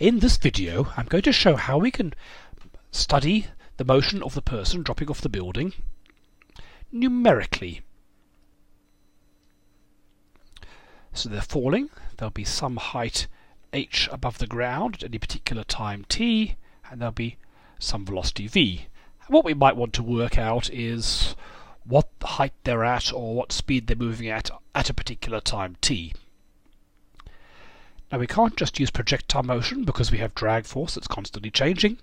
In this video I'm going to show how we can study the motion of the person dropping off the building numerically. So they're falling, there'll be some height h above the ground at any particular time t, and there'll be some velocity v. And what we might want to work out is what height they're at or what speed they're moving at a particular time t. Now we can't just use projectile motion because we have drag force that's constantly changing,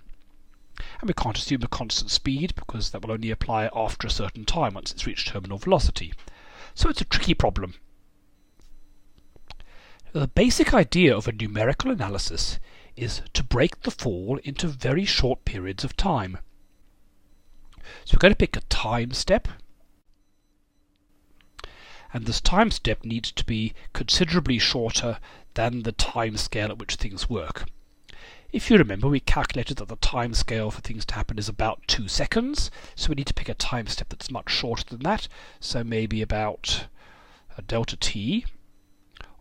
and we can't assume a constant speed because that will only apply after a certain time once it's reached terminal velocity. So it's a tricky problem. The basic idea of a numerical analysis is to break the fall into very short periods of time. So we're going to pick a time step, and this time step needs to be considerably shorter than the time scale at which things work. If you remember, we calculated that the time scale for things to happen is about 2 seconds, so we need to pick a time step that's much shorter than that, so maybe about a delta t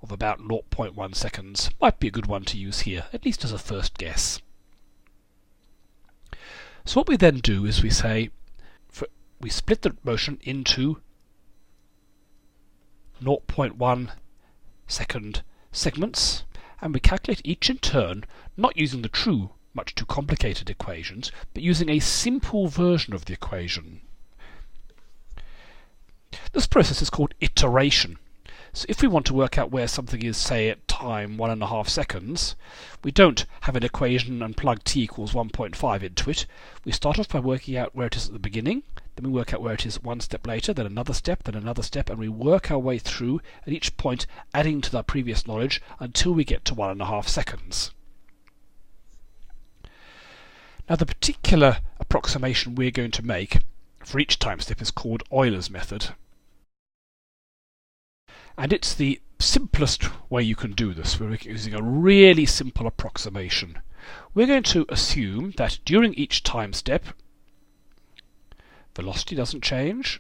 of about 0.1 seconds might be a good one to use here, at least as a first guess. So what we then do is we say, we split the motion into 0.1 second segments, and we calculate each in turn, not using the true, much too complicated equations, but using a simple version of the equation. This process is called iteration. So if we want to work out where something is, say, at time 1.5 seconds, we don't have an equation and plug t equals 1.5 into it. We start off by working out where it is at the beginning, then we work out where it is one step later, then another step, and we work our way through at each point, adding to our previous knowledge until we get to 1.5 seconds. Now the particular approximation we're going to make for each time step is called Euler's method. And it's the simplest way you can do this. We're using a really simple approximation. We're going to assume that during each time step, velocity doesn't change,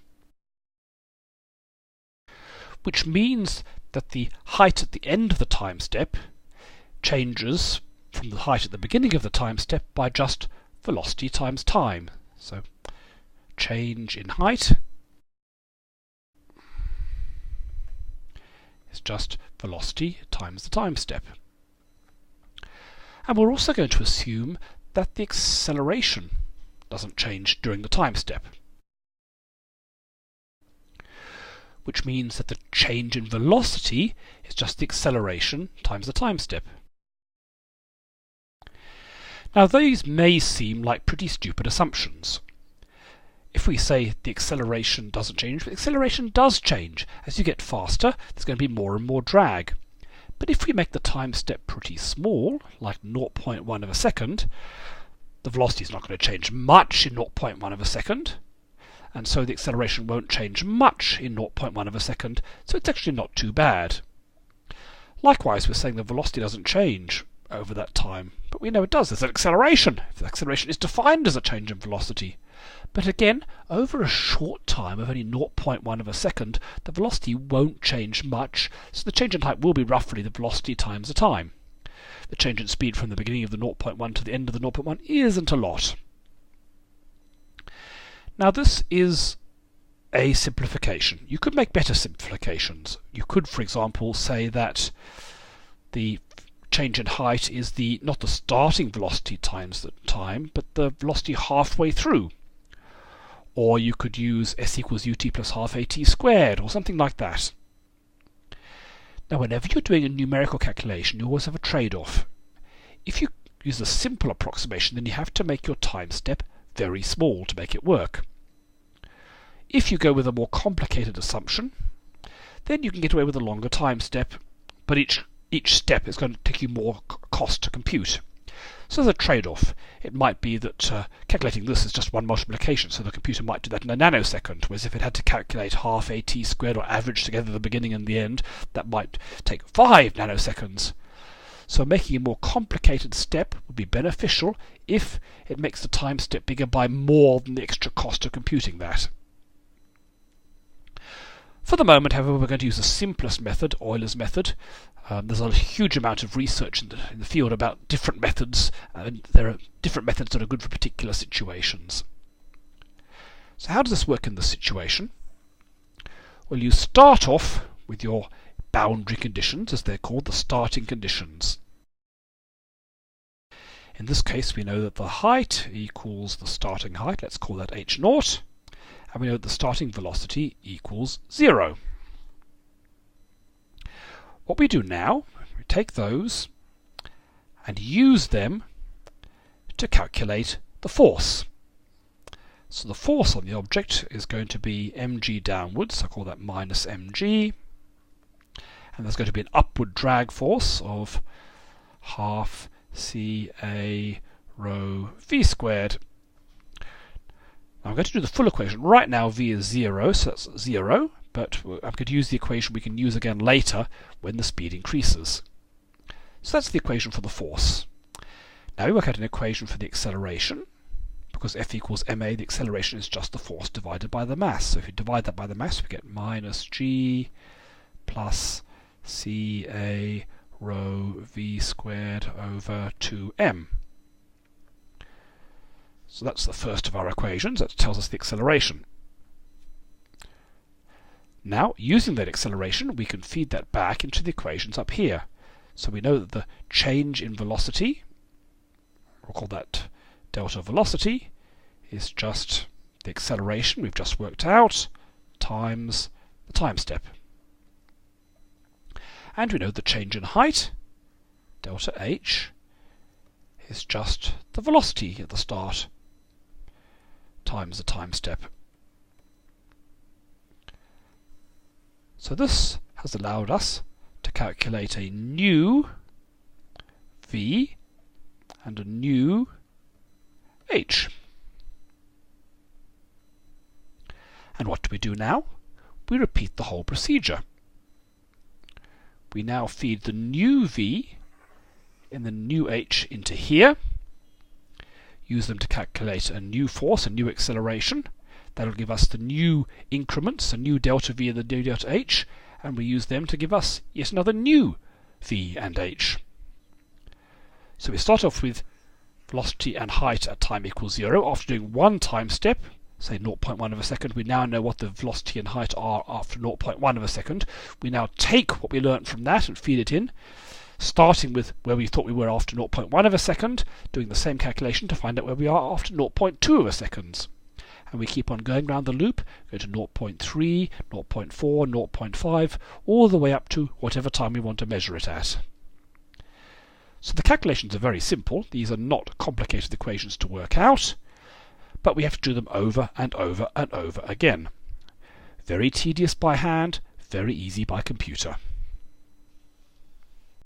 which means that the height at the end of the time step changes from the height at the beginning of the time step by just velocity times time. So change in height is just velocity times the time step. And we're also going to assume that the acceleration doesn't change during the time step, which means that the change in velocity is just the acceleration times the time step. Now these may seem like pretty stupid assumptions. If we say the acceleration doesn't change, but the acceleration does change. As you get faster, there's going to be more and more drag. But if we make the time step pretty small, like 0.1 of a second, the velocity is not going to change much in 0.1 of a second, and so the acceleration won't change much in 0.1 of a second, so it's actually not too bad. Likewise, we're saying the velocity doesn't change over that time, but we know it does. There's an acceleration. The acceleration is defined as a change in velocity. But again, over a short time of only 0.1 of a second, the velocity won't change much, so the change in height will be roughly the velocity times the time. The change in speed from the beginning of the 0.1 to the end of the 0.1 isn't a lot. Now this is a simplification. You could make better simplifications. You could, for example, say that the change in height is not the starting velocity times the time, but the velocity halfway through. Or you could use s equals ut plus half at squared, or something like that. Now whenever you're doing a numerical calculation, you always have a trade-off. If you use a simple approximation, then you have to make your time step very small to make it work. If you go with a more complicated assumption, then you can get away with a longer time step, but each step is going to take you more cost to compute. So there's a trade-off. It might be that calculating this is just one multiplication, so the computer might do that in a nanosecond, whereas if it had to calculate half at squared or average together the beginning and the end, that might take 5 nanoseconds. So making a more complicated step would be beneficial if it makes the time step bigger by more than the extra cost of computing that. For the moment, however, we're going to use the simplest method, Euler's method. There's a huge amount of research in the field about different methods, and there are different methods that are good for particular situations. So how does this work in this situation? Well, you start off with your boundary conditions, as they're called, the starting conditions. In this case, we know that the height equals the starting height, let's call that h0, and we know that the starting velocity equals 0. What we do now, we take those and use them to calculate the force. So the force on the object is going to be mg downwards, I call that minus mg, and there's going to be an upward drag force of half Ca rho v squared. Now I'm going to do the full equation. Right now v is 0, so that's 0, but I'm going to use the equation we can use again later when the speed increases. So that's the equation for the force. Now we work out an equation for the acceleration. Because F equals ma, the acceleration is just the force divided by the mass. So if you divide that by the mass, we get minus g plus Ca rho v squared over 2m. So that's the first of our equations. That tells us the acceleration. Now, using that acceleration, we can feed that back into the equations up here. So we know that the change in velocity, we'll call that delta velocity, is just the acceleration we've just worked out times the time step. And we know the change in height, delta h, is just the velocity at the start times the time step. So this has allowed us to calculate a new v and a new h. And what do we do now? We repeat the whole procedure. We now feed the new v and the new h into here, use them to calculate a new force, a new acceleration. That'll give us the new increments, a new delta v and the new delta h, and we use them to give us yet another new v and h. So we start off with velocity and height at time equals 0. After doing one time step, say 0.1 of a second, we now know what the velocity and height are after 0.1 of a second. We now take what we learnt from that and feed it in, starting with where we thought we were after 0.1 of a second, doing the same calculation to find out where we are after 0.2 of a second. And we keep on going around the loop, go to 0.3, 0.4, 0.5, all the way up to whatever time we want to measure it at. So the calculations are very simple. These are not complicated equations to work out, but we have to do them over and over and over again. Very tedious by hand, very easy by computer.